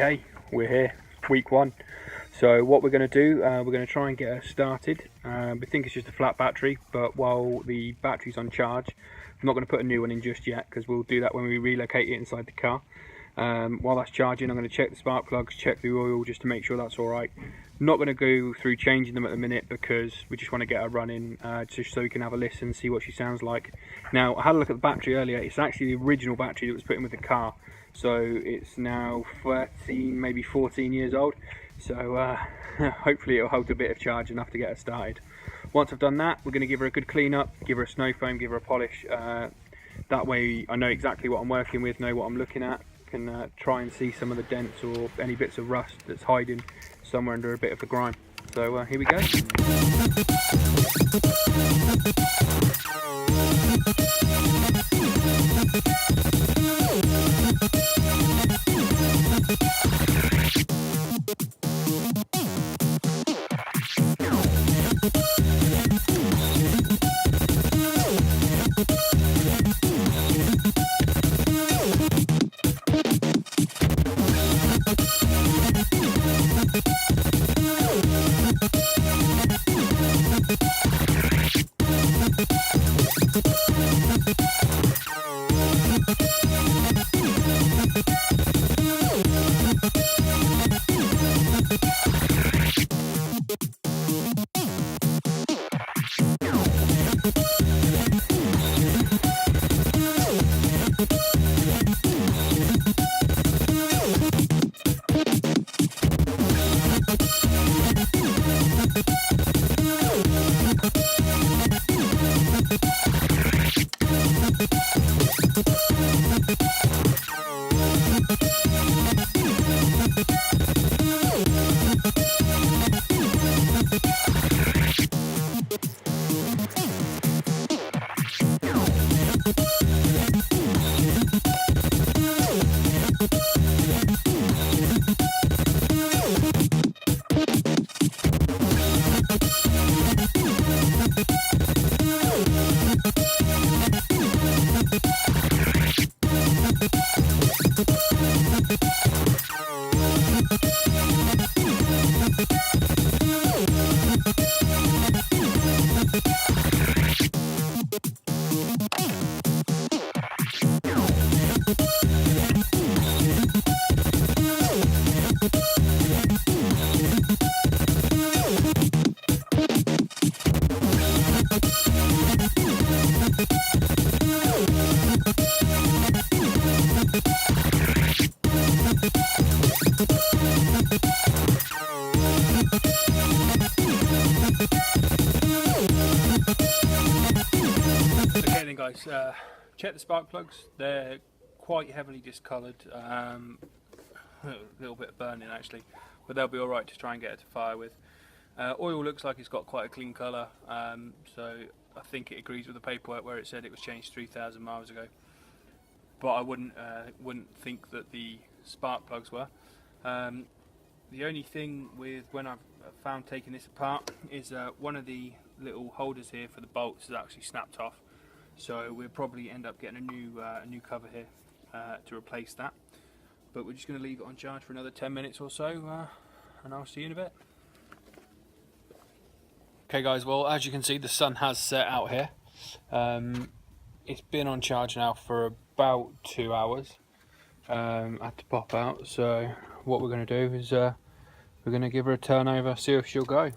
Okay, we're here, week one. So what we're going to do, we're going to try and get her started. We think it's just a flat battery, but while the battery's on charge, I'm not going to put a new one in just yet because we'll do that when we relocate it inside the car. While that's charging, I'm going to check the spark plugs, check the oil just to make sure that's alright. Not going to go through changing them at the minute because we just want to get her running just so we can have a listen, see what she sounds like. Now, I had a look at the battery earlier. It's actually the original battery that was put in with the car. So it's now 13, maybe 14 years old. So hopefully it'll hold a bit of charge enough to get her started. Once I've done that, we're going to give her a good clean up, give her a snow foam, give her a polish. That way I know exactly what I'm working with, know what I'm looking at, can try and see some of the dents or any bits of rust that's hiding somewhere under a bit of the grime. So here we go. Okay then guys, check the spark plugs. They're quite heavily discoloured, a little bit of burning actually, but they'll be alright to try and get it to fire with. Oil looks like it's got quite a clean colour, so I think it agrees with the paperwork where it said it was changed 3,000 miles ago. But I wouldn't think that the spark plugs were. The only thing with when I've found taking this apart is one of the little holders here for the bolts is actually snapped off. So we'll probably end up getting a new cover here to replace that. But we're just going to leave it on charge for another 10 minutes or so, and I'll see you in a bit. Okay guys, well as you can see the sun has set out here. It's been on charge now for about 2 hours. I had to pop out, so what we're going to do is we're going to give her a turn over, see if she'll go.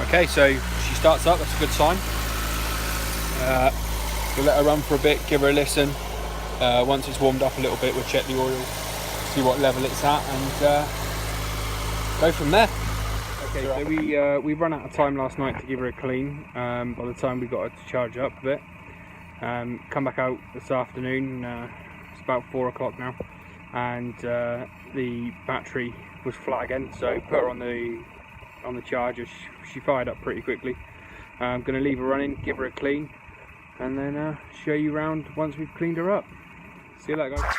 Okay, so she starts up, that's a good sign. We'll let her run for a bit, give her a listen. Once it's warmed up a little bit, we'll check the oil, see what level it's at, and go from there. Okay, so we run out of time last night to give her a clean. By the time we got her to charge up a bit, come back out this afternoon. It's about 4 o'clock now, and the battery was flat again. So put her on the charger. She fired up pretty quickly. I'm going to leave her running, give her a clean, and then show you around once we've cleaned her up. See you later, guys.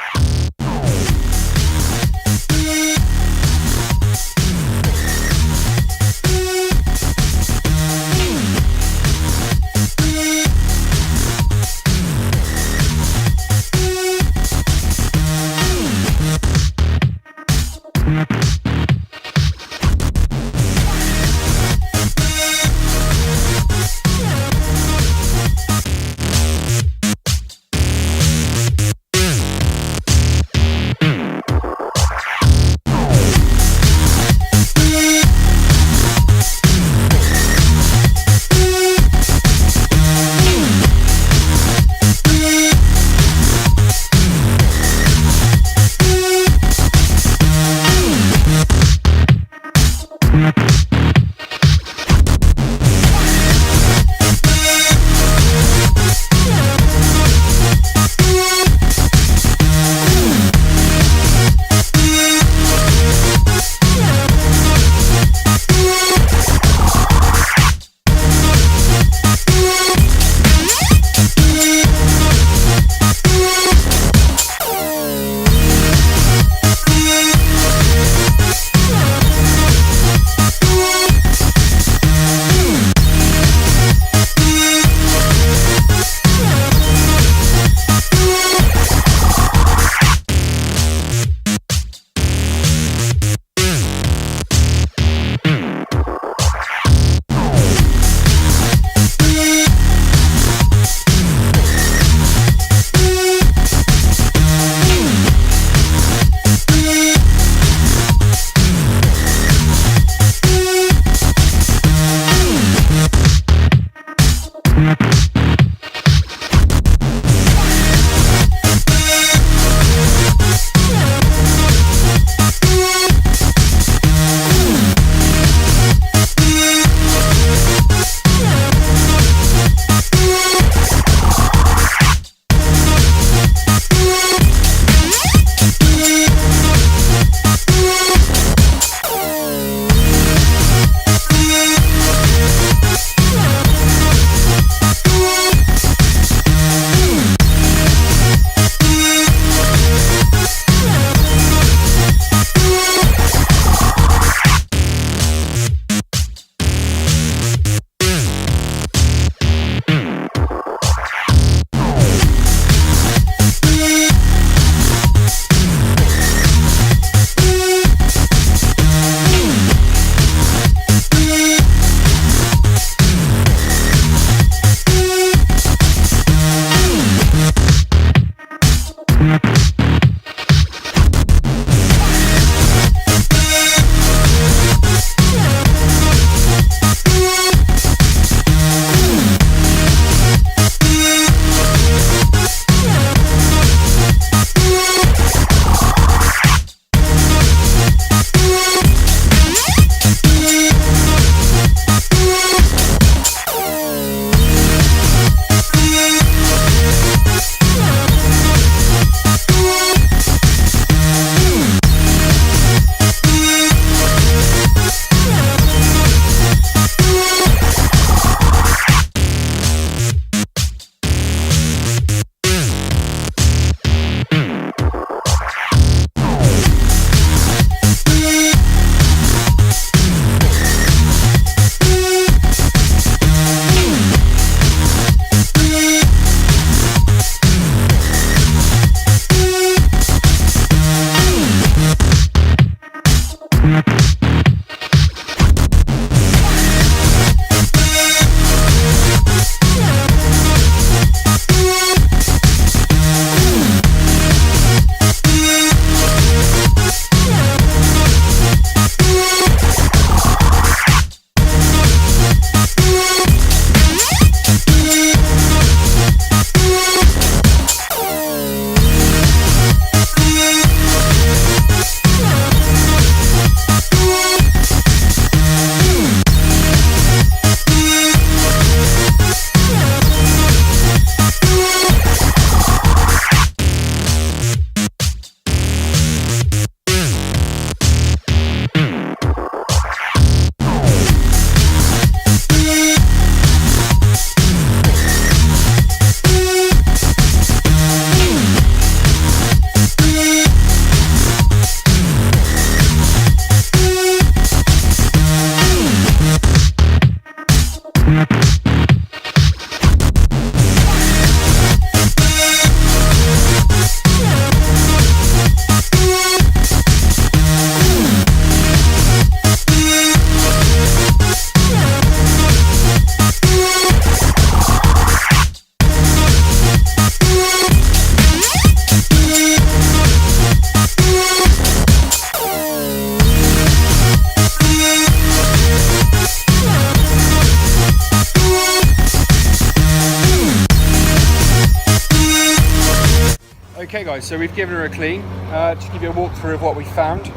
Okay guys, so we've given her a clean. Just give you a walkthrough of what we found.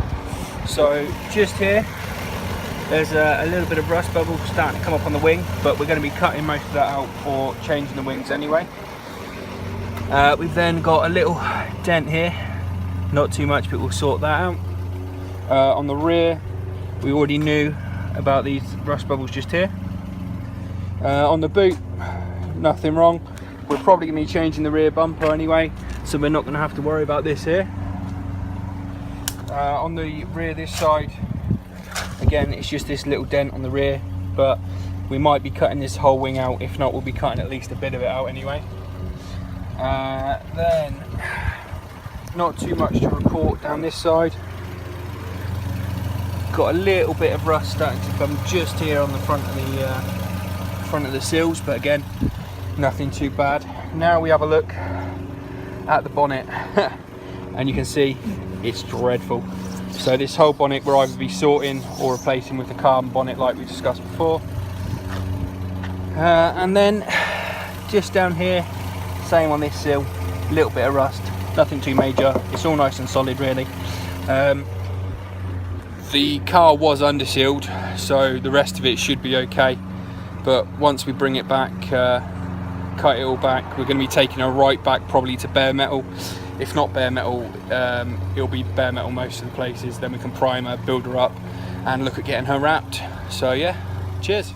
So just here, there's a little bit of rust bubble starting to come up on the wing, but we're going to be cutting most of that out for changing the wings anyway. We've then got a little dent here, not too much, but we'll sort that out. On the rear, we already knew about these rust bubbles just here. On the boot, nothing wrong. We're probably going to be changing the rear bumper anyway, so we're not going to have to worry about this here. On the rear this side, again, it's just this little dent on the rear, but we might be cutting this whole wing out. If not, we'll be cutting at least a bit of it out anyway. Then, not too much to report down this side. Got a little bit of rust starting to come just here on the front of the sills, but again, nothing too bad. Now we have a look at the bonnet and you can see it's dreadful. So this whole bonnet we'll either be sorting or replacing with the carbon bonnet like we discussed before. And then just down here, same on this sill, a little bit of rust, nothing too major, it's all nice and solid really. The car was under sealed, so the rest of it should be okay, but once we bring it back, cut it all back, we're going to be taking her right back probably to bare metal. If not bare metal, it'll be bare metal most of the places. Then we can prime her, build her up and look at getting her wrapped. So yeah, cheers.